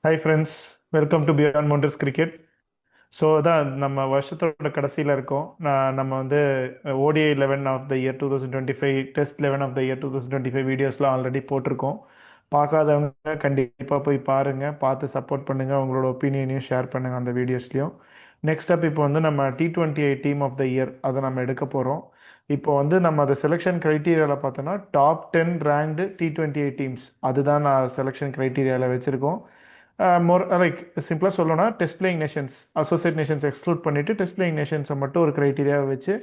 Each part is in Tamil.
Hi friends, welcome to beyond mounders cricket. So அதான் நம்ம வருஷத்தோட கடைசியில் இருக்கோம். நம்ம வந்து ODI 11 of the year 2025, test 11 of the year 2025 வீடியோஸ்லாம் ஆல்ரெடி போட்டிருக்கோம். பார்க்காதவங்க கண்டிப்பாக போய் பாருங்கள், பார்த்து சப்போர்ட் பண்ணுங்கள், உங்களோட ஒப்பீனியனையும் ஷேர் பண்ணுங்கள் அந்த வீடியோஸ்லையும். நெக்ஸ்ட் அப் இப்போ வந்து நம்ம T20 team of the year அதை நம்ம எடுக்க போகிறோம். இப்போ வந்து நம்ம அதை செலெக்ஷன் க்ரைட்டீரியாவில் பார்த்தோன்னா டாப் 10 ரேங்க்டு T20 டீம்ஸ் அதுதான் நான் செலெக்ஷன் க்ரைட்டீரியாவில் வச்சுருக்கோம். மோர் லைக் சிம்பிளாக சொல்லணும்னா test playing Nations, associate Nations exclude பண்ணிவிட்டு டெஸ்ட் பிளேயிங் நேஷன்ஸை மட்டும் ஒரு க்ரைட்டீரியாவை வச்சு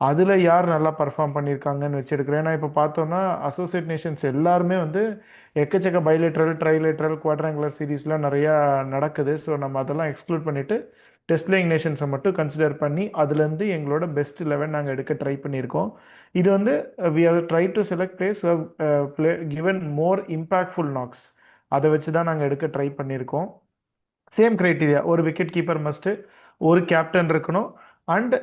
அதில் யார் நல்லா பர்ஃபார்ம் பண்ணியிருக்காங்கன்னு வச்சு எடுக்கிறேன். ஏன்னா இப்போ பார்த்தோன்னா அசோசியேட் நேஷன்ஸ் எல்லாருமே வந்து எக்கச்சக்க பைலேட்ரல், ட்ரைலேட்ரல், குவாட்ராங்குலர் சீரீஸ்லாம் நிறையா நடக்குது. ஸோ நம்ம அதெல்லாம் எக்ஸ்க்ளூட் பண்ணிவிட்டு டெஸ்ட் பிளேயிங் நேஷன்ஸை மட்டும் கன்சிடர் பண்ணி அதுலேருந்து எங்களோட பெஸ்ட் 11 நாங்கள் எடுக்க ட்ரை பண்ணியிருக்கோம். இது வந்து we have try to select players play given more impactful knocks. அதை வச்சு தான் நாங்கள் எடுக்க ட்ரை பண்ணியிருக்கோம். சேம் க்ரைட்டீரியா, ஒரு விக்கெட் கீப்பர் மஸ்ட்டு, ஒரு கேப்டன் இருக்கணும், and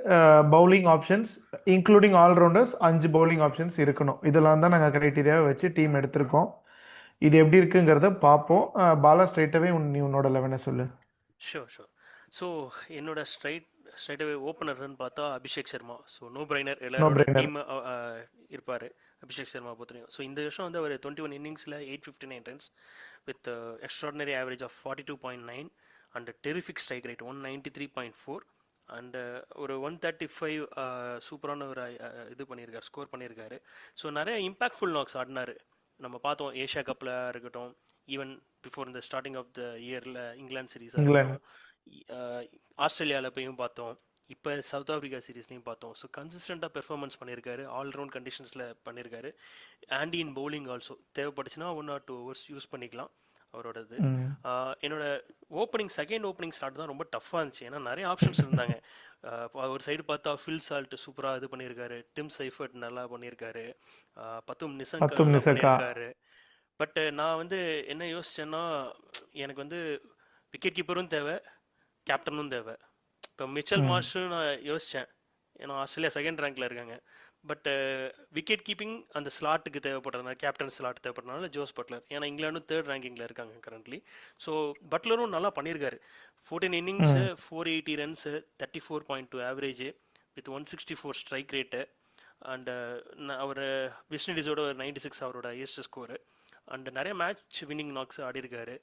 bowling options including allrounders 5 bowling options இருக்கணும். இதெல்லாம் தான் நாங்கள் க்ரைட்டீரியாவை வச்சு டீம் எடுத்திருக்கோம். இது எப்படி இருக்குங்கிறத பார்ப்போம். பாலா ஸ்ட்ரைட்டாகவே நீ உன்னோட 11 சொல்லு. Sure sure. ஸோ என்னோட ஸ்ட்ரைட்டாகவே ஓப்பனர்னு பார்த்தா Abhishek Sharma. So no brainer, no எல்லாரோட பிரைனர். டீம் இருப்பார் அபிஷேக் சர்மா பொறுத்தவரையும். ஸோ இந்த வருஷம் வந்து அவர் 21 இன்னிங்ஸில் 859 runs with extraordinary average of 42.9 and terrific strike rate 193.4 and ஒரு 135 சூப்பரான ஒரு இது பண்ணியிருக்காரு, ஸ்கோர் பண்ணியிருக்காரு. ஸோ நிறைய இம்பாக்ட்ஃபுல் நாக்ஸ் ஆடினார். நம்ம பார்த்தோம் ஏஷியா கப்பில் இருக்கட்டும், ஈவன் பிஃபோர் இந்த ஸ்டார்டிங் ஆஃப் த இயரில் இங்கிலாந்து சீரீஸாக இங்கிலாந்து. இருக்கட்டும், ஆஸ்திரேலியாவில் போயும் பார்த்தோம், இப்போ சவுத் ஆஃப்ரிக்கா சீரீஸ்லையும் பார்த்தோம். ஸோ கன்சிஸ்டண்ட்டாக பெர்ஃபார்மன்ஸ் பண்ணியிருக்காரு, ஆல்ரவுண்ட் கண்டிஷன்ஸில் பண்ணியிருக்காரு. ஆண்டி இன் பவுலிங் ஆல்சோ தேவைப்பட்டுச்சுன்னா 1 or 2 hours யூஸ் பண்ணிக்கலாம் அவரோடது. என்னோட செகண்ட் ஓப்பனிங் ஸ்டார்ட் தான் ரொம்ப டஃப்பாக இருந்துச்சு. ஏன்னா நிறைய ஆப்ஷன்ஸ் இருந்தாங்க. ஒரு சைடு பார்த்தா ஃபில் சால்ட் சூப்பராக இது பண்ணியிருக்காரு, டிம் சைஃபர்ட் நல்லா பண்ணியிருக்காரு, பத்தும் நிசங்கா நல்லா பண்ணியிருக்காரு. பட் நான் வந்து என்ன யோசிச்சேன்னா, எனக்கு வந்து விக்கெட் கீப்பரும் தேவை, கேப்டனும் தேவை. இப்போ மிச்சல் மார்ஷும் நான் யோசித்தேன், ஏன்னா ஆஸ்திரேலியா செகண்ட் ரேங்க்ல இருக்காங்க. பட் விக்கெட் கீப்பிங் அந்த ஸ்லாட்டுக்கு தேவைப்படுறதுனால, கேப்டன் ஸ்லாட் தேவைப்படுறதுனால ஜோஸ் பட்லர், ஏன்னா இங்கிலாண்டும் 3rd ரேங்கிங்கில் இருக்காங்க கரண்ட்லி. ஸோ பட்லரும் நல்லா பண்ணியிருக்காரு. 14 innings 480 runs 34.2 average with 164 strike rate. And அவர் வெஸ்ட் இண்டீஸோட ஒரு 96 அவரோட ஹையஸ்ட் ஸ்கோரு. அண்ட் நிறைய மேட்ச் வின்னிங் நாக்ஸ் ஆடிருக்காரு.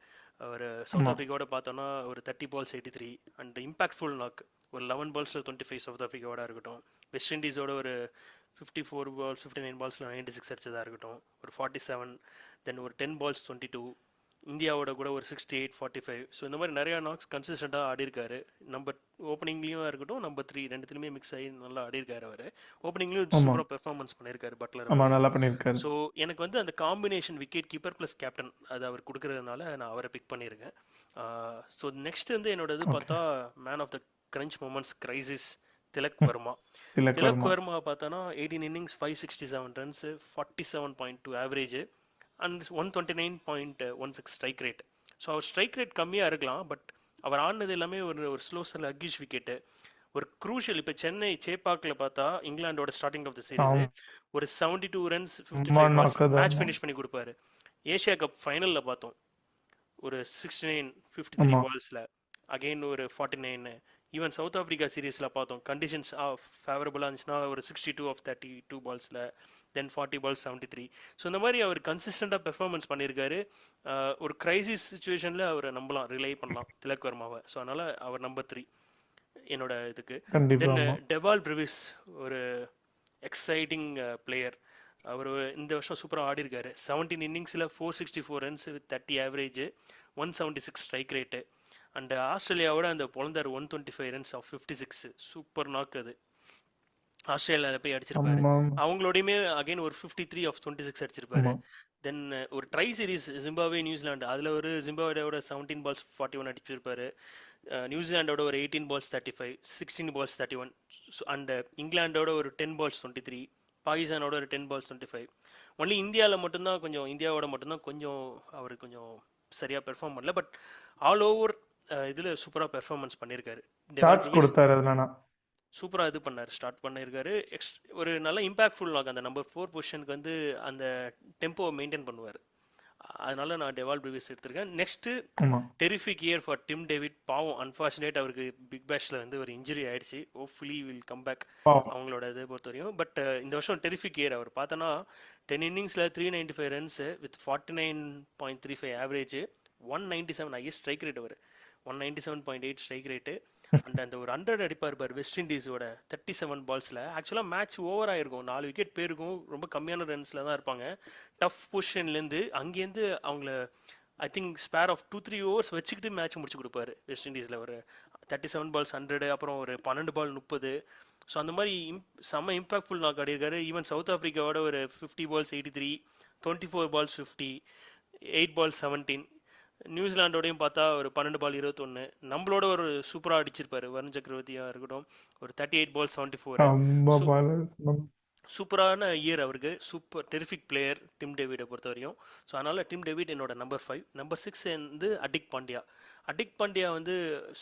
அவர் சவுத் ஆஃப்ரிக்காவோட பார்த்தோன்னா ஒரு 30 balls 83 அண்ட் இம்பாக்ட்ஃபுல் நாக் ஒரு 11 balls 25 சவுத் ஆஃப்ரிக்காவோட இருக்கட்டும். வெஸ்ட் இண்டீஸோட ஒரு 54 balls 59 balls 96 அடிச்சதாக இருக்கட்டும், ஒரு 47. தென் ஒரு 10 balls 22. இந்தியாவோட கூட ஒரு 68 45. ஸோ இந்த மாதிரி நிறையா நாக்ஸ் கன்சிஸ்டண்ட்டாக ஆடிருக்காரு. நம்பர் ஓப்பனிங்லேயும் இருக்கட்டும், நம்பர் 3 ரெண்டுத்துலையுமே மிக்ஸ் ஆகி நல்லா ஆடிருக்காரு. அவர் ஓப்பனிங்லேயும் சூப்பராக பெர்ஃபார்மன்ஸ் பண்ணியிருக்காரு பட்லர். நல்லா பண்ணியிருக்காரு. ஸோ எனக்கு வந்து அந்த combination wicket keeper plus captain அது அவர் கொடுக்கறதுனால நான் அவரை பிக் பண்ணியிருக்கேன். ஸோ நெக்ஸ்ட் வந்து என்னோட இது பார்த்தா man of the crunch moments crisis Tilak Varma. Tilak Varma பார்த்தோன்னா 18 innings 567 runs 47.2 average and 129.16 strike rate. So அவர் ஸ்ட்ரைக் ரேட் கம்மியாக இருக்கலாம், பட் அவர் ஆடினது எல்லாமே ஒரு ஸ்லோ செல் அக்கிஷ் விக்கெட்டு. ஒரு க்ரூஷியல், இப்போ சென்னை சேப்பாக்கில் பார்த்தா இங்கிலாண்டோட ஸ்டார்டிங் ஆஃப் த சீரீஸ் ஒரு 72 ரன்ஸ் 55 balls மேட்ச் ஃபினிஷ் பண்ணி கொடுப்பாரு. ஏஷியா கப் ஃபைனலில் பார்த்தோம் ஒரு 69 53 balls அகெயின் ஒரு 49. ஈவன் சவுத் ஆஃப்ரிக்கா சீரீஸில் பார்த்தோம், கண்டிஷன்ஸ் ஃபேவரபுளாக இருந்துச்சுன்னா ஒரு 62 of 32 balls, then 40 balls 73. So இந்த மாதிரி அவர் கன்சிஸ்டண்ட்டாக பெர்ஃபார்மன்ஸ் பண்ணியிருக்காரு. ஒரு கிரைசிஸ் சுச்சுவேஷனில் அவரை நம்பலாம், ரிலை பண்ணலாம் திலக் வர்மாவை. ஸோ அதனால் அவர் நம்பர் 3 என்னோட இதுக்கு. தென் டெவால் பிரிவிஸ் ஒரு எக்ஸைட்டிங் பிளேயர். அவர் இந்த வருஷம் சூப்பராக ஆடிருக்காரு. 17 இன்னிங்ஸில் 464 runs with 30 average 176 strike rate. And ஆஸ்திரேலியாவோட அந்த பொழந்தார் 125 ரன்ஸ் ஆஃப் 56 சூப்பர் நாக். அது ஆஸ்திரேலியாவில் போய் அடிச்சிருப்பாரு. அவங்களோடையுமே அகைன் ஒரு 53 of 26 அடிச்சிருப்பாரு. தென் ஒரு ட்ரை சீரீஸ் ஜிம்பாப்வே நியூசிலாண்டு, அதில் ஒரு ஜிம்பாப்வேயோட 17 balls 41 அடிச்சிருப்பாரு. நியூசிலாண்டோட ஒரு 18 balls 35, 16 balls 31. அண்ட் இங்கிலாண்டோட ஒரு 10 balls 23, பாகிஸ்தானோட ஒரு 10 balls 25. ஒன்லி இந்தியாவில் மட்டும்தான் இந்தியாவோட மட்டும்தான் கொஞ்சம் அவர் கொஞ்சம் சரியாக பெர்ஃபார்ம் பண்ணல. பட் ஆல் ஓவர் இதில் சூப்பராக பெர்ஃபார்மன்ஸ் பண்ணியிருக்காரு. சூப்பராக இது பண்ணார், ஸ்டார்ட் பண்ணியிருக்காரு. ஒரு நல்ல இம்பாக்ட்ஃபுல் நாக். அந்த நம்பர் 4 பொசிஷனுக்கு வந்து அந்த டெம்போவை மெயின்டைன் பண்ணுவார். அதனால நான் டெவால் பிரூவிஸ் எடுத்திருக்கேன். நெக்ஸ்ட்டு ஆமா. Terrific year for Tim David. பாவம், அன்ஃபார்ச்சுனேட் அவருக்கு பிக் பேஷில் வந்து ஒரு இன்ஜுரி ஆயிடுச்சு. ஹோப்ஃபுல்லி வில் கம் பேக் பாவம். அவங்களோட இதை பொறுத்த வரையும். பட் இந்த வருஷம் டெரிஃபிக் இயர். அவர் பார்த்தோன்னா 10 இன்னிங்ஸில் 395 runs with 49.35 average, 197 highest strike rate. அவர் 197.8 ஸ்ட்ரைக் ரேட்டு. அண்ட் அந்த ஒரு 100 அடிப்பார் பார் வெஸ்ட் இண்டீஸோட 37 பால்ஸில். ஆக்சுவலாக மேட்ச் ஓவர் ஆயிருக்கும், 4 விக்கெட் போயிருக்கும், ரொம்ப கம்மியான ரன்ஸில் தான் இருப்பாங்க. டஃப் பொசிஷன்லேருந்து அங்கேருந்து அவங்கள I think spare of 2-3 overs வச்சுக்கிட்டு மேட்ச் முடிச்சு கொடுப்பாரு வெஸ்ட் இண்டீஸில். ஒரு 37 பால்ஸ் 100, அப்புறம் ஒரு 12 பால் 30. ஸோ அந்த மாதிரி செம்ம இம்பாக்ட்ஃபுல் நாக் ஆடிருக்காரு. ஈவன் சவுத் ஆஃப்ரிக்காவோட ஒரு 50 பால்ஸ் 83, 24 பால்ஸ் 50, 8 பால்ஸ் 17. நியூசிலாண்டோடையும் பார்த்தா ஒரு 12 பால் 21. நம்மளோட ஒரு சூப்பராக அடிச்சிருப்பாரு வருண் சக்கரவர்த்தியாக இருக்கட்டும், ஒரு 38 பால் 74. சூப்பரான இயர் அவருக்கு. சூப்பர் டெரிஃபிக் பிளேயர் டிம் டேவிடை பொறுத்த வரையும். ஸோ அதனால் டிம் டேவிட் என்னோட நம்பர் 5. நம்பர் 6 வந்து அடிக் பாண்டியா. அடிக் பாண்டியா வந்து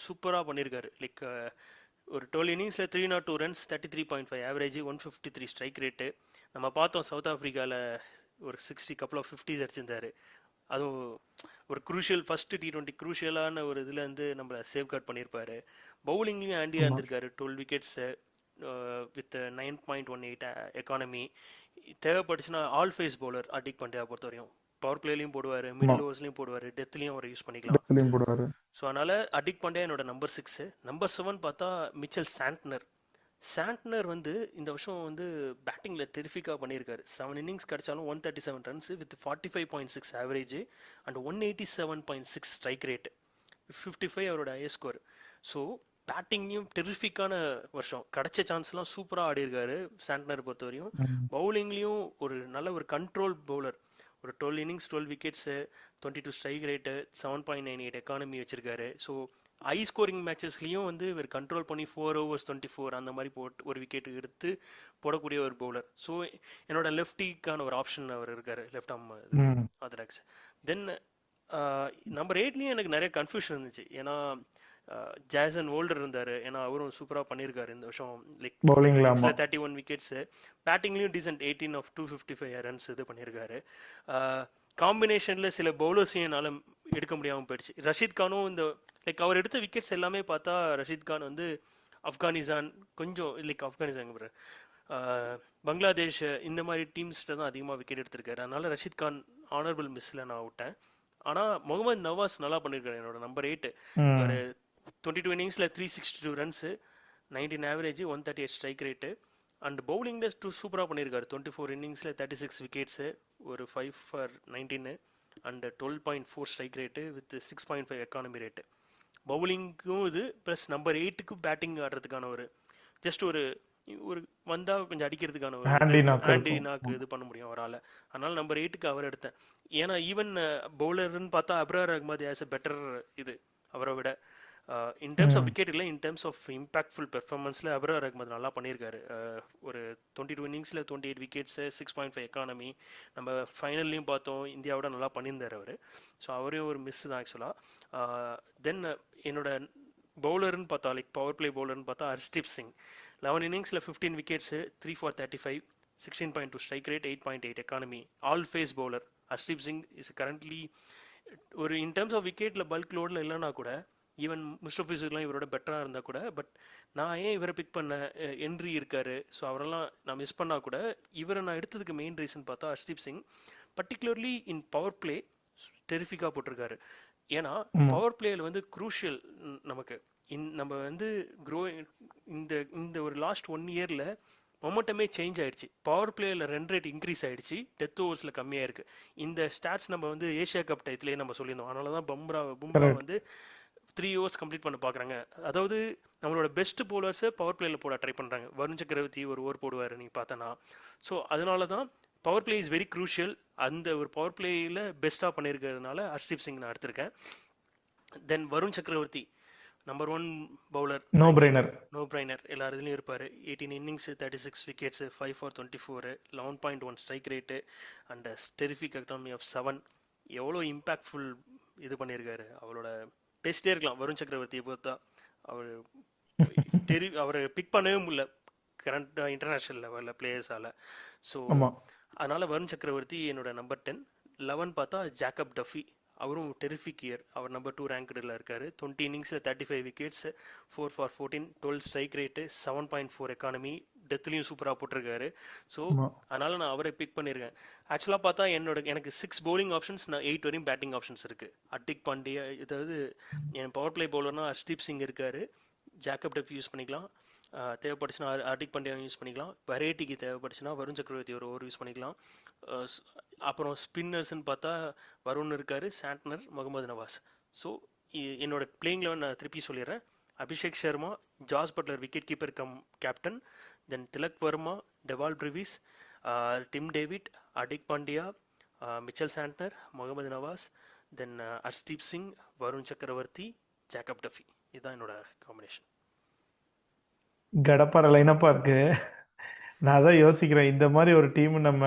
சூப்பராக பண்ணியிருக்காரு. லைக் ஒரு 12 இன்னிங்ஸில் 302 ரன்ஸ், 33.5 ஆவரேஜ், 153 ஸ்ட்ரைக் ரேட்டு. நம்ம பார்த்தோம் சவுத் ஆஃப்ரிக்காவில் ஒரு 60 கப்பல் ஆஃப் 50s அடிச்சிருந்தாரு. அதுவும் ஒரு குரூஷியல் ஃபஸ்ட்டு T20 குரூஷியலான ஒரு இதில் வந்து நம்மளை சேவ் கார்ட் பண்ணியிருப்பாரு. பவுலிங்லேயும் ஆண்டியாக இருந்திருக்காரு. 12 விக்கெட்ஸு வித் 9.18 எக்கானமி. தேவைப்பட்டுச்சுன்னா ஆல் ஃபேஸ் பவுலர் அடிக் பாண்டியா பொறுத்த வரையும். பவர் பிளேலையும் போடுவார், மிடில் ஓவர்ஸ்லையும் போடுவார், டெத்லையும் அவரை யூஸ் பண்ணிக்கலாம். ஸோ அதனால் அடிக் பாண்டியா என்னோட நம்பர் 6. நம்பர் 7 பார்த்தா மிச்சல் சாண்ட்னர். சாண்ட்னர் வந்து இந்த வருஷம் வந்து பேட்டிங்கில் டெரிஃபிக்காக பண்ணியிருக்காரு. 7 இன்னிங்ஸ் கிடச்சாலும் 137 runs with 45.6 average and 187.6 strike rate, 55 அவரோட ஹையஸ்ட் ஸ்கோர். ஸோ பேட்டிங்லையும் டெரிஃபிக்கான வருஷம். கிடைச்ச சான்ஸ்லாம் சூப்பராக ஆடிருக்காரு சாண்ட்னர் பொறுத்த வரையும். பவுலிங்லேயும் ஒரு நல்ல ஒரு கண்ட்ரோல் பவுலர். ஒரு 12 innings 12 wickets, 22 strike rate, 7.98 economy வச்சிருக்காரு. ஸோ ஹை ஸ்கோரிங் மேட்சஸ்லையும் வந்து இவர் கண்ட்ரோல் பண்ணி 4 overs 24 அந்த மாதிரி போட்டு ஒரு விக்கெட் எடுத்து போடக்கூடிய ஒரு பவுலர். ஸோ என்னோட லெஃப்டிக்கான ஒரு ஆப்ஷன் அவர் இருக்கார், left arm orthodox. Then number 8லேயும் எனக்கு நிறைய கன்ஃபியூஷன் இருந்துச்சு. ஏன்னா ஜாசன் ஓல்டர் இருந்தார். ஏன்னா அவரும் சூப்பராக பண்ணியிருக்காரு இந்த வருஷம். லைக் 31 விக்கெட்ஸு, பேட்டிங்லேயும் டீசென்ட் 18 of 255 ரன்ஸ் இது பண்ணியிருக்காரு. காம்பினேஷனில் சில பவுலர்ஸையும் என்னால் எடுக்க முடியாமல் போயிடுச்சு. ரஷீத் கானும் இந்த லைக் அவர் எடுத்த விக்கெட்ஸ் எல்லாமே பார்த்தா ரஷீத் கான் வந்து ஆப்கானிஸ்தான் கொஞ்சம் லைக் ஆப்கானிஸ்தான் பங்களாதேஷ் இந்த மாதிரி டீம்ஸ்கிட்ட தான் அதிகமாக விக்கெட் எடுத்திருக்காரு. அதனால ரஷீத் கான் ஆனரபிள் மிஸ்ஸில் நான் விட்டேன். ஆனால் முகமது நவாஸ் நல்லா பண்ணியிருக்காரு. என்னோட நம்பர் 8 ஒரு 22 இன்னிங்ஸில் 362 runs, 19 average, 138 strike rate. And பவுலிங்கில் சூப்பராக பண்ணியிருக்காரு. 24 இன்னிங்ஸில் 36 விக்கெட்ஸு, ஒரு 5 for 19 and 12.4 strike rate with 6.5 economy rate. பவுலிங்க்கும் இது ப்ளஸ் நம்பர் 8க்கு பேட்டிங் ஆடுறதுக்கான ஒரு ஜஸ்ட் ஒரு ஒரு வந்தால் கொஞ்சம் அடிக்கிறதுக்கான ஒரு ஹேண்டி நாக்கு இது பண்ண முடியும் அவரால். அதனால் நம்பர் 8க்கு அவர் எடுத்தேன். ஏன்னா ஈவன் பவுலர்னு பார்த்தா Abrar Ahmed has a better இது அவரை விட. இன் டேர்ம்ஸ் ஆஃப் விக்கெட் இல்லை, இன் டேர்ம்ஸ் ஆஃப் இம்பாக்ட்ஃபுல் பெர்ஃபார்மன்ஸில் அப்ரார் அஹ்மத் நல்லா பண்ணியிருக்காரு. ஒரு 22 இன்னிங்ஸில் 28 விக்கெட்ஸு, 6.5 எக்கானமி. நம்ம ஃபைனல்லையும் பார்த்தோம் இந்தியாவோட நல்லா பண்ணியிருந்தார் அவர். ஸோ அவரையும் ஒரு மிஸ் தான் ஆக்சுவலாக. தென் என்னோட பவுலர்னு பார்த்தா லைக் பவர் பிளே பவுலர்னு பார்த்தா ஹர்ஷ்தீப் சிங். 11 இன்னிங்ஸில் 15 wickets, 3 for 35, 16.2 strike rate, 8.8 economy. All phase bowler Harshdeep Singh is currently ஒரு இன் டேர்ம்ஸ் ஆஃப் விக்கெட்டில் பல்க் லோடில் இல்லைனா கூட, ஈவன் முஸ்டபிசுலாம் இவரோட பெட்டராக இருந்தால் கூட, பட் நான் ஏன் இவரை பிக் பண்ண, என்ட்ரி இருக்கார். ஸோ அவரெல்லாம் நான் மிஸ் பண்ணால் கூட இவரை நான் எடுத்ததுக்கு மெயின் ரீசன் பார்த்தா Harshdeep Singh particularly in power play டெரிஃபிக்காக போட்டிருக்காரு. ஏன்னா பவர் பிளேயில் வந்து குரூஷியல் நமக்கு நம்ம வந்து இந்த ஒரு லாஸ்ட் 1 yearல மொமெண்டமே சேஞ்ச் ஆயிடுச்சு. பவர் பிளேயில் ரன் ரேட் இன்க்ரீஸ் ஆகிடுச்சு, டெத் ஓவர்ஸில் கம்மியாக இருக்குது. இந்த ஸ்டாட்ஸ் நம்ம வந்து ஏஷியா கப் டயத்துலேயே நம்ம சொல்லியிருந்தோம். அதனால தான் பும்ரா வந்து 3 overs கம்ப்ளீட் பண்ண பார்க்குறாங்க. அதாவது நம்மளோட பெஸ்ட் பவுலர்ஸை பவர் பிளேயில் போட ட்ரை பண்ணுறாங்க. வருண் சக்கரவர்த்தி ஒரு ஓவர் போடுவார் நீங்கள் பார்த்தனா. ஸோ அதனால தான் power play is very crucial. அந்த ஒரு பவர் பிளேயில் பெஸ்ட்டாக பண்ணியிருக்கிறதுனால ஹர்ஷ்தீப் சிங் நான் எடுத்திருக்கேன். தென் வருண் சக்கரவர்த்தி நம்பர் 1 பவுலர், நோ பிரைனர் எல்லா இதுலையும் இருப்பார். 18 innings 36 wickets, 5 for 24, 11.1 strike rate and terrific economy of 7. எவ்வளோ இம்பேக்ட்ஃபுல் இது பண்ணியிருக்காரு. அவரோட பேசிட்டே இருக்கலாம் வருண் சக்கரவர்த்தியை பொறுத்தா. அவரை பிக் பண்ணவே முடியல கரண்ட் இன்டர்நேஷ்னல் லெவலில் பிளேயர்ஸால். ஸோ அதனால் வருண் சக்கரவர்த்தி என்னோட நம்பர் 10. 11 பார்த்தா ஜாக்கப் டஃபி, அவரும் டெரிஃபிக் இயர். அவர் நம்பர் 2 ரேங்க்டில் இருக்கார். 20 இன்னிங்ஸில் 35 wickets, 4 for 14, 12 strike rate, 7.4 economy, டெத்லையும் சூப்பராக போட்டிருக்காரு. ஸோ அதனால் நான் அவரை பிக் பண்ணியிருக்கேன். ஆக்சுவலாக பார்த்தா எனக்கு 6 bowling ஆப்ஷன்ஸ், நான் 8 வரையும் பேட்டிங் ஆப்ஷன்ஸ் இருக்குது. அட்டிக் பாண்டியா, அதாவது என் பவர் பிளே பவுலர்னால் ஹர்ஷ்தீப் சிங் இருக்கார். ஜாக்கப் டஃபி யூஸ் பண்ணிக்கலாம், தேவைப்பட்டுச்சுன்னா ஹார்திக் பாண்டியா யூஸ் பண்ணிக்கலாம். வெரைட்டிக்கு தேவைப்பட்டுச்சுன்னா வருண் சக்கரவர்த்தி ஒரு ஓவர் யூஸ் பண்ணிக்கலாம். அப்புறம் ஸ்பின்னர்ஸ்ன்னு பார்த்தா வருண் இருக்கார், சாண்ட்னர், முகமது நவாஸ். ஸோ என்னோட பிளேயிங் லெவன் நான் திருப்பி சொல்லிடுறேன். Abhishek Sharma, Jos Buttler wicket keeper cum captain, then Tilak Varma, Dewald Brevis, Tim David, Hardik Pandya, Mitchell Santner, Mohammad Nawaz, then Harshdeep Singh, Varun Chakravarthy, Jacob Duffy. இதுதான் என்னோட காம்பினேஷன். கடப்பார லைனப்பா இருக்கு. நான் தான் யோசிக்கிறேன், இந்த மாதிரி ஒரு டீம் நம்ம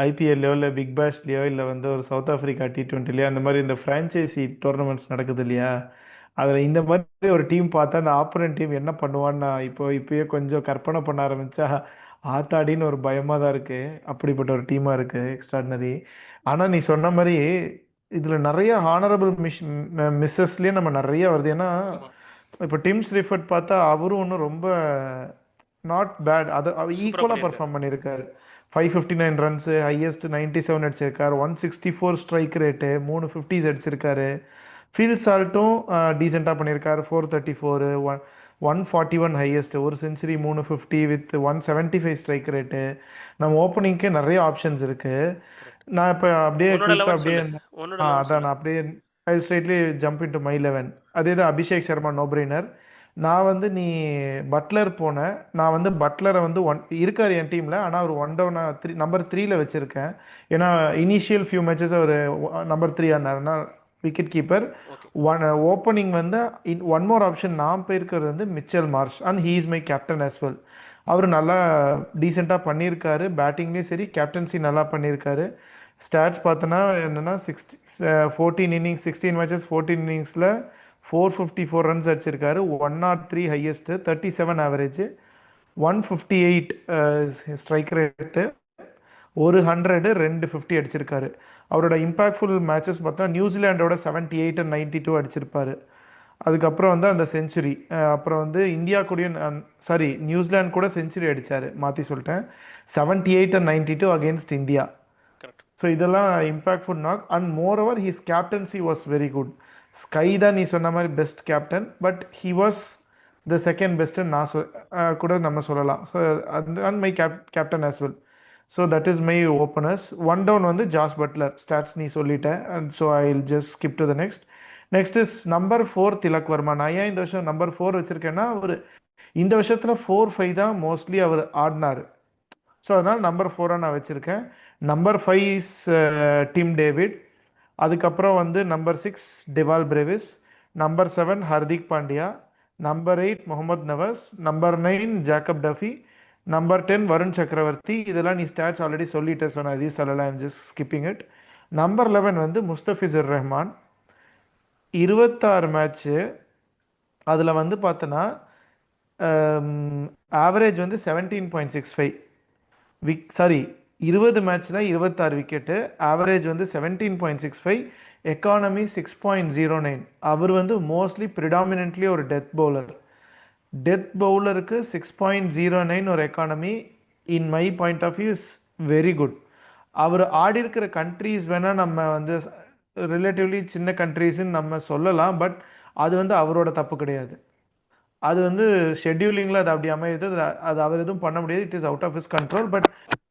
ஐபிஎல்லையோ இல்லை பிக் பேஷ்லையோ இல்லை வந்து ஒரு சவுத் ஆஃப்ரிக்கா T20லையோ அந்த மாதிரி இந்த ஃப்ரான்ச்சைசி டோர்னமெண்ட்ஸ் நடக்குது இல்லையா, அதில் இந்த மாதிரி ஒரு டீம் பார்த்தா அந்த ஆப்போனன்ட் டீம் என்ன பண்ணுவான்னு நான் இப்போயே கொஞ்சம் கற்பனை பண்ண ஆரம்பிச்சா ஆத்தாடின்னு ஒரு பயமாக தான் இருக்குது. அப்படிப்பட்ட ஒரு டீமாக இருக்குது, எக்ஸ்ட்ராடினரி. ஆனால் நீ சொன்ன மாதிரி இதில் நிறைய ஹானரபிள் மிஸ்ஸஸ்லேயே நம்ம நிறைய வருது. ஏன்னா இப்போ டிம் ஸ்ரீஃபர்ட் பார்த்தா அவரும் ஒன்றும் ரொம்ப நாட் பேட், அது அவர் ஈக்குவலாக பர்ஃபார்ம் பண்ணியிருக்காரு. 559 ரன்ஸு, ஹையஸ்ட் 97 அடிச்சிருக்காரு, 164 ஸ்ட்ரைக் ரேட்டு, 3 50s அடிச்சிருக்காரு. ஃபீல்ட் சால்ட்டும் டீசெண்டாக பண்ணியிருக்காரு, 434, 141 ஹையஸ்ட், ஒரு செஞ்சுரி, 350 வித் 175 ஸ்ட்ரைக் ரேட்டு. நம்ம ஓப்பனிங்க்கே நிறைய ஆப்ஷன்ஸ் இருக்குது. நான் இப்போ அப்படியே அப்படியே அதான் நான் அப்படியே ஐ ஸ்ட்ரைட்லி ஜம்ப் இன்டு மை 11. அதே தான் அபிஷேக் சர்மா நோ பிரெய்னர். நான் வந்து நீ பட்லர் போனேன், நான் வந்து பட்லரை வந்து இருக்கார் என் டீமில், ஆனால் அவர் 1 down நம்பர் 3ல வச்சுருக்கேன். ஏன்னா இனிஷியல் ஃபியூ மேட்சஸ் அவர் நம்பர் 3 ஆனார்னா விக்கெட் கீப்பர். ஓப்பனிங் வந்து ஒன் மோர் ஆப்ஷன் நான் போயிருக்கிறது வந்து Mitchell Marsh, and he is my captain as well. அவர் நல்லா டீசெண்டாக பண்ணியிருக்காரு, பேட்டிங்லேயும் சரி கேப்டன்சி நல்லா பண்ணியிருக்காரு. ஸ்டாட்ஸ் பார்த்தோன்னா என்னென்னா 14 இன்னிங்ஸ் 16 மேட்சஸ் 14 இன்னிங்ஸில் 454 ரன்ஸ் அடிச்சிருக்காரு, 103 ஹையஸ்ட்டு, 37 ஆவரேஜ், 158 ஸ்ட்ரைக் ரேட்டு, 100, 250 அடிச்சிருக்காரு. அவரோட இம்பாக்ட்ஃபுல் மேட்சஸ் பார்த்தா நியூசிலாண்டோட 78 and 92 அடிச்சிருப்பாரு. அதுக்கப்புறம் வந்து அந்த செஞ்சுரி, அப்புறம் வந்து இந்தியா கூடயும் நியூசிலாந்து கூட செஞ்சுரி அடித்தார், மாற்றி சொல்லிட்டேன். 78 and 92 அகேன்ஸ்ட் இந்தியா. ஸோ இதெல்லாம் impactful knock. And moreover his captaincy was very good. SKY தான் நீ சொன்ன மாதிரி best captain, but he was the second பெஸ்ட்டுன்னு நான் கூட நம்ம சொல்லலாம். So and my captain as well. So that is my openers. 1 down வந்து ஜாஸ் பட்லர். ஸ்டாட்ஸ் நீ சொல்லிட்டேன், and so I will just skip to the next is number 4 Tilak Varma. நான் ஏன் இந்த வருஷம் நம்பர் 4 வச்சுருக்கேன்னா, அவர் இந்த வருஷத்தில் 4-5 தான் மோஸ்ட்லி அவர் ஆடினார். ஸோ அதனால் நம்பர் 4 நான் வச்சுருக்கேன். Number 5 is Tim David. அதுக்கப்புறம் வந்து number 6 Dewald Brevis, number 7 Hardik Pandya, number 8 Mohammad Nawaz, number 9 Jacob Duffy, number 10 Varun Chakravarthy. இதெல்லாம் நீ ஸ்டாட்ஸ் ஆல்ரெடி சொல்லிட்டு சொன்ன, இதையும் சொல்லலாம், I'm just skipping it. Number 11 வந்து முஸ்தபிசுர் ரஹ்மான். 26 மேட்ச்சு, அதில் வந்து பார்த்தோன்னா ஆவரேஜ் வந்து 17.65 20 மேட்ச்சில் 26 விக்கெட்டு, ஆவரேஜ் வந்து 17.65, எக்கானமி 6.09. அவர் வந்து மோஸ்ட்லி ப்ரிடாமினென்ட்லி ஒரு டெத் பவுலருக்கு 6.09 ஒரு economy in my point of view is very good. அவர் ஆடி இருக்கிற கண்ட்ரீஸ் வேணால் நம்ம வந்து ரிலேட்டிவ்லி சின்ன கண்ட்ரீஸ்ன்னு நம்ம சொல்லலாம், பட் அது வந்து அவரோட தப்பு கிடையாது. அது வந்து ஷெட்யூலிங்கில் அது அப்படி அமையுது, அது அவர் எதுவும் பண்ண முடியாது, it is out of his control. But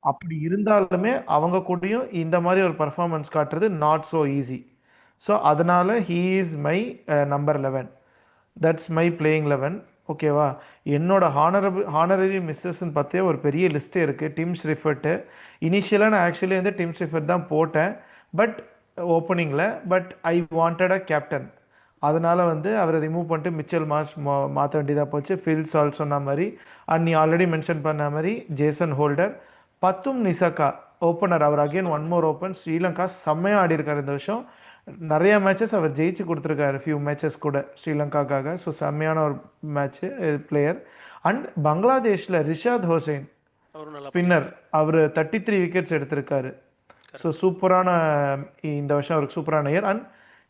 அப்படி இருந்தாலுமே அவங்க கூடயும் இந்த மாதிரி ஒரு பர்ஃபார்மன்ஸ் காட்டுறது நாட் ஸோ ஈஸி. ஸோ அதனால் he is my number 11. That's my playing 11. ஓகேவா? என்னோட ஹானரரி மிஸ்ஸஸ்ன்னு பார்த்தே ஒரு பெரிய லிஸ்ட்டே இருக்குது. டிம் ஸ்ரீஃபர்ட்டு இனிஷியலாக நான் ஆக்சுவலி வந்து டிம் ஸ்ரீஃபர்ட் தான் போட்டேன், பட் ஓப்பனிங்கில், but I wanted a captain. அதனால் வந்து அவரை ரிமூவ் பண்ணிட்டு மிச்சல் மார்ஷ் மாற்ற வேண்டியதாக போச்சு. ஃபீல்ட் சால்ட் சொன்ன மாதிரி, அண்ட் நீ ஆல்ரெடி மென்ஷன் பண்ண மாதிரி ஜேசன் ஹோல்டர். பத்தும் நிசக்கா ஓப்பனர், அவர் அகெயின் 1 more ஓப்பன். ஸ்ரீலங்கா செம்மையாக ஆடி இருக்கார் இந்த வருஷம். நிறைய மேட்சஸ் அவர் ஜெயிச்சு கொடுத்துருக்காரு, ஃபியூ மேட்சஸ் கூட ஸ்ரீலங்காக்காக. ஸோ செம்மையான ஒரு மேட்ச்சு பிளேயர். அண்ட் பங்களாதேஷில் ரிஷாத் ஹோசைன் ஸ்பின்னர், அவர் 33 விக்கெட்ஸ் எடுத்திருக்காரு. So correct. சூப்பரான இந்த வருஷம் அவருக்கு சூப்பரான year. And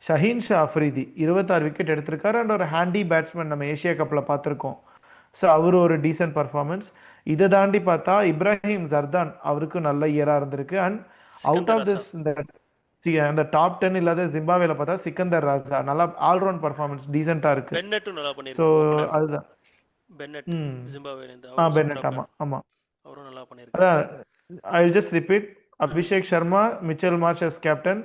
Shaheen Shah Afridi 26 wicket எடுத்திருக்காரு. அண்ட் ஒரு ஹேண்டி பேட்ஸ்மேன் நம்ம ஏஷியா கப்பில் பார்த்துருக்கோம். ஸோ அவர் ஒரு டீசென்ட் பர்ஃபார்மன்ஸ். இதை தாண்டி பார்த்தா இப்ராஹிம் ஜர்தான் அவருக்கும் நல்ல இயராக இருந்திருக்கு. And out Sikandar of Raza, this இந்த டாப் 10 இல்லாத ஜிம்பாவேல பார்த்தா சிக்கந்தர் ராஜா நல்லா ஆல்ரவுண்ட் பர்ஃபார்மன்ஸ் டீசெண்டாக இருக்கு. பென்னட்டும் நல்லா ஸோ பண்ணியிருக்கான் ஓப்பனர். அதுதான். பென்னட் ம். ஜிம்பாப்வேலேருந்து அவரும் பென்னட், சூப்பராக ஆமா ஆமா. அவரும் நல்லா பண்ணியிருக்காரு. அதான் I just repeat. Abhishek Sharma, Mitchell Marsh as captain,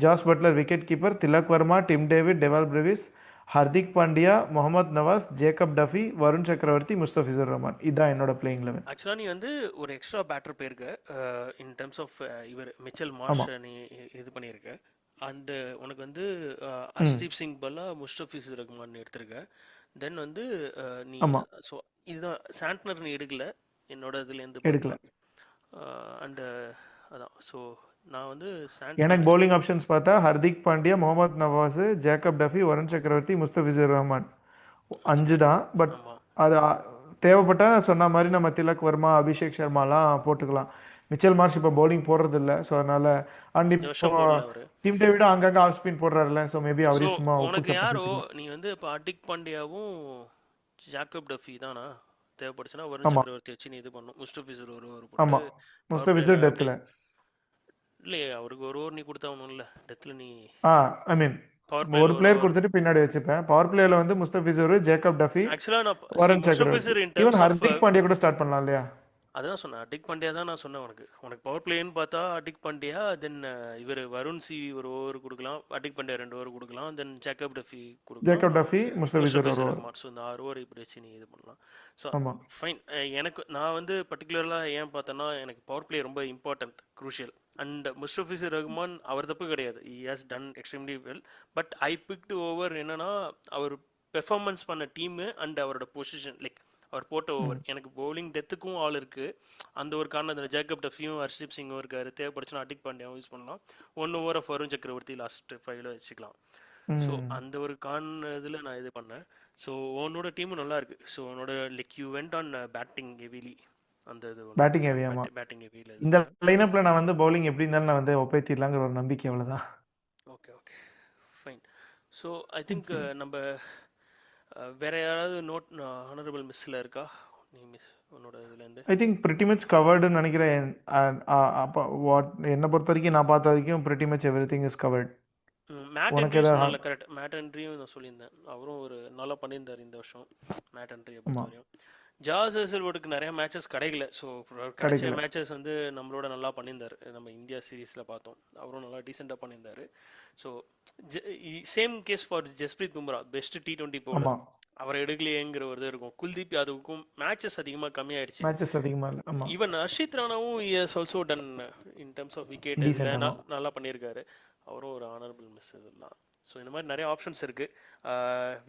Jos Buttler wicket keeper, Tilak Varma, Tim David, Dewald Brevis, Hardik Pandya, Mohammad Nawaz, Jacob Duffy, Varun Chakravarthy, Mustafizur Rahman. இதான் என்னோட பிளேயிங் லெவன். ஆக்சுவலாக நீ வந்து ஒரு எக்ஸ்ட்ரா பேட்டர் போயிருக்க இன் டர்ம்ஸ் ஆஃப் இவர் மிச்சல் ஆமா. மார்ஷ் நீ இது பண்ணியிருக்க. அண்டு உனக்கு வந்து ஹர்ஷ்தீப் சிங் பல்லா முஸ்டபிசுர் ரஹ்மான் எடுத்திருக்க. தென் வந்து நீ ஆமா, ஸோ இதுதான் சாண்ட்னர் நீ எடுக்கல என்னோட இதுலேருந்து எடுக்கல. பார்த்தா. அண்டு அதான் ஸோ நான் வந்து எனக்கு சாண்ட்னர் பவுலிங் ஆப்ஷன்ஸ் பார்த்தா ஹர்திக் பாண்டியா, முகமது நவாஸ், ஜேக்கப் டஃபி, வருண் சக்கரவர்த்தி, முஸ்தபிசுர் ரஹ்மான் 5 தான். பட் ஆமாம் அது தேவைப்பட்டா சொன்ன மாதிரி நம்ம திலக் வர்மா, அபிஷேக் சர்மாலாம் போட்டுக்கலாம். மிச்சல் மார்ஷ் இப்போ பவுலிங் போடுறது இல்லை. ஸோ அதனால அண்ட் இந்த இப்போ வருஷம் போடல அவர். டீம் டேவிடும் அங்கங்கே ஆஃப் ஸ்பின் போடுறாருல்ல. ஸோ மேபி ஸோ அவரே சும்மா உனக்கு யாரோ கூச்சப்பட்டுக்கலாம். நீ வந்து இப்போ அட்டிக் பாண்டியாவும் ஜாக்கப் டஃபி தானா தேவைப்படுச்சுன்னா வருண் ஆமா சக்கரவர்த்தி வச்சு நீ இது பண்ணும். முஸ்டபிசுர் ஒரு ஓவர் ஆமா. போட்டு பவர் முஸ்தபிசுர் பிளேல அப்படி டெத்தில். இல்லையே அவருக்கு ஒரு ஓவர் நீ கொடுத்தாகணும்ல டெத்தில் நீ ஐ மீன் பவர் பிளேல ஒரு ஒரு பிளேயர் ஓவர். கொடுத்துட்டு பின்னாடி வச்சுப்பேன். பவர் பிளேயில் வந்து முஸ்தபிசுர், ஜேக்கப் டஃபி, ஆக்சுவலாக நான் Varun Chakravarthy. Mustafizur in even terms of Hardik Pandya கூட ஸ்டார்ட் பண்ணலாம் இல்லையா? அதான் சொன்னேன் அட்டிக் பாண்டியா தான் நான் சொன்னேன் உனக்கு பவர் பிளேன்னு பார்த்தா அட்டிக் பாண்டியா தென் இவர் வருண் சி ஒரு ஓவர் கொடுக்கலாம், அட்டிக் பாண்டியா 2 ஓவர் கொடுக்கலாம், தென் ஜேக்கப் டஃபி கொடுக்கலாம், ஜேக்கப் டஃபி, முஸ்தபிசுர் ஒரு முஸ்டபிசுர் ஓவர். ரஹ்மான். ஸோ இந்த 6 ஓவர் இப்படி வச்சு நீ இது பண்ணலாம். ஸோ ஆமா ஃபைன். எனக்கு நான் வந்து பர்டிகுலராக ஏன் பார்த்தேன்னா எனக்கு பவர் பிளே ரொம்ப important crucial. And Mustafizur Rahman அவர் தப்பு கிடையாது, he has done extremely well. But I picked over என்னன்னா அவர் பெர்ஃபார்மன்ஸ் பண்ண டீமு அண்ட் அவரோட பொசிஷன் லைக் அவர் போட்ட ஓவர். எனக்கு பவுலிங் டெத்துக்கும் ஆள் இருக்குது. அந்த ஒரு காரணம் ஜேக்கப் டஃபியும் ஹர்ஷ்தீப் சிங்கும் இருக்காரு. தேவைப்படுச்சுன்னா அட்டிக் பாண்டியாவும் யூஸ் பண்ணலாம். 1 ஓவர் ஆஃப் வருண் சக்கரவர்த்தி லாஸ்ட் 5ல வச்சுக்கலாம். ஸோ அந்த ஒரு இதில் நான் இது பண்ணேன். ஸோ உன்னோட டீமும் நல்லா இருக்கு. ஸோ உன்னோட like you went on batting heavily அந்த இது பேட்டிங் ஹெவி. ஆமா, பேட்டிங் ஹெவியில் இந்த இது. லைனப்ல நான் வந்து பவுலிங் எப்படி இருந்தாலும் நான் வந்து ஒப்பேத்திடலாங்கிற ஒரு நம்பிக்கை அவ்வளவுதான். Okay okay fine. So I think நம்ம வேற யாராவது நோட் ஆனரபிள் மிஸ்ஸில் இருக்கா நீ மிஸ் உன்னோட இதுலேருந்து? ஐ திங்க் பிரிட்டி மச் கவர்டுன்னு நினைக்கிறேன். அப்போ என்னை பொறுத்த வரைக்கும் நான் பார்த்த வரைக்கும் pretty much everything is covered. மேட் உனக்கு என்ட்ரியும் ஏதாவது சொன்னால கரெக்ட். மேட் என்ட்ரியும் நான் சொல்லியிருந்தேன், அவரும் ஒரு நல்லா பண்ணியிருந்தார் இந்த வருஷம் மேட் என்ட்ரியை ஆமா பொறுத்தவரையும். ஜாஸ் ஹேசல்வுட்டுக்கு நிறைய மேட்சஸ் கிடைக்கல. ஸோ கிடைச்ச கிடைக்கல. மேட்சஸ் வந்து நம்மளோட நல்லா பண்ணியிருந்தார். நம்ம இந்தியா சீரீஸில் பார்த்தோம், அவரும் நல்லா டீசெண்டாக பண்ணியிருந்தார். So same case for Jasprit Bumrah, best T20 ஆமா பவுலர். அவரை எடுக்கலையேங்கிற ஒரு இது இருக்கும். குல்தீப் யாதவுக்கும் மேட்சஸ் அதிகமாக கம்மியாயிடுச்சு. மேட்சஸ் அதிகமா இல்லை. ஆமா ஈவன் ஹர்ஷித் ராணாவும் is also done in terms of wicket இதில் டீசென்ட். ஆமா நல்லா பண்ணியிருக்காரு. அவரும் ஒரு ஆனரபிள் மிஸ் இதெல்லாம். ஸோ இந்த மாதிரி நிறைய ஆப்ஷன்ஸ் இருக்குது.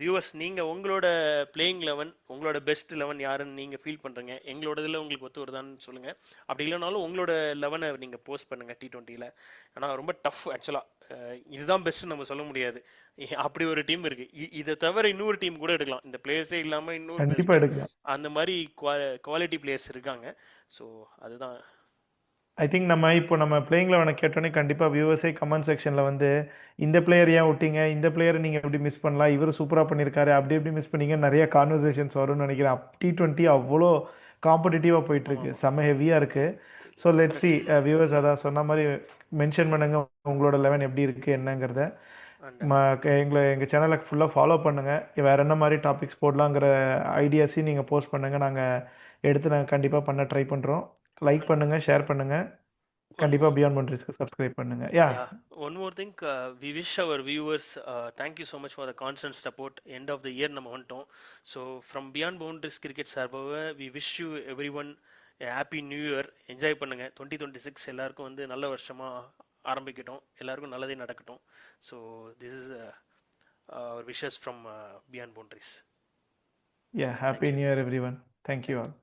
வியூவர்ஸ் நீங்கள் உங்களோட பிளேயிங் 11 உங்களோட பெஸ்ட் 11 யாருன்னு நீங்கள் ஃபீல் பண்ணுறீங்க? எங்களோட இதில் உங்களுக்கு ஒத்து வருதான்னு சொல்லுங்கள். அப்படி இல்லைனாலும் உங்களோட 11 நீங்கள் போஸ்ட் பண்ணுங்கள் T20யில். ஆனால் ரொம்ப டஃப் ஆக்சுவலாக. இதுதான் பெஸ்ட்டு நம்ம சொல்ல முடியாது. அப்படி ஒரு டீம் இருக்குது. இதை தவிர இன்னொரு டீம் கூட எடுக்கலாம். இந்த பிளேயர்ஸே இல்லாமல் இன்னொரு கண்டிப்பா பெஸ்ட்டு எடுக்கலாம். அந்த மாதிரி குவாலிட்டி பிளேயர்ஸ் இருக்காங்க. ஸோ அதுதான். ஐ திங்க் நம்ம பிளேயிங் லெவனை கேட்டோன்னே கண்டிப்பாக வியூவர்ஸே கமெண்ட் செக்ஷனில் வந்து இந்த பிளேயர் ஏன் விட்டீங்க, இந்த பிளேயரை நீங்கள் எப்படி மிஸ் பண்ணலாம், இவர் சூப்பராக பண்ணியிருக்காரு, அப்படி எப்படி மிஸ் பண்ணீங்க, நிறைய கான்வர்சேஷன்ஸ் வரும்னு நினைக்கிறேன். T20 அவ்வளோ காம்படிட்டிவாக போயிட்டுருக்கு, செம்ம ஹெவியாக இருக்குது. ஸோ லெட் சி வியூவர்ஸ் அதான் சொன்ன மாதிரி மென்ஷன் பண்ணுங்க உங்களோட 11 எப்படி இருக்குது என்னங்கிறத. எங்கள் சேனலை ஃபுல்லாக ஃபாலோ பண்ணுங்கள். வேறு என்ன மாதிரி டாபிக்ஸ் போடலாங்கிற ஐடியாஸையும் நீங்கள் போஸ்ட் பண்ணுங்கள். நாங்கள் கண்டிப்பாக பண்ண ட்ரை பண்ணுறோம். லைக் பண்ணுங்கள், ஷேர் பண்ணுங்கள். கண்டிப்பாக பியாண்ட் பவுண்டரிஸ்க்கு சப்ஸ்கிரைப் பண்ணுங்கள். Yeah one more thing, we wish our viewers thank you so much for the constant support. End of the year நம்ம வந்துட்டோம். So from beyond boundaries cricket சார்பாக we wish you everyone happy new year. Enjoy பண்ணுங்கள். 2026 எல்லாருக்கும் வந்து நல்ல வருஷமாக ஆரம்பிக்கட்டும். எல்லாருக்கும் நல்லதே நடக்கட்டும். So this is our wishes from beyond boundaries. Happy new year everyone. Thank you all.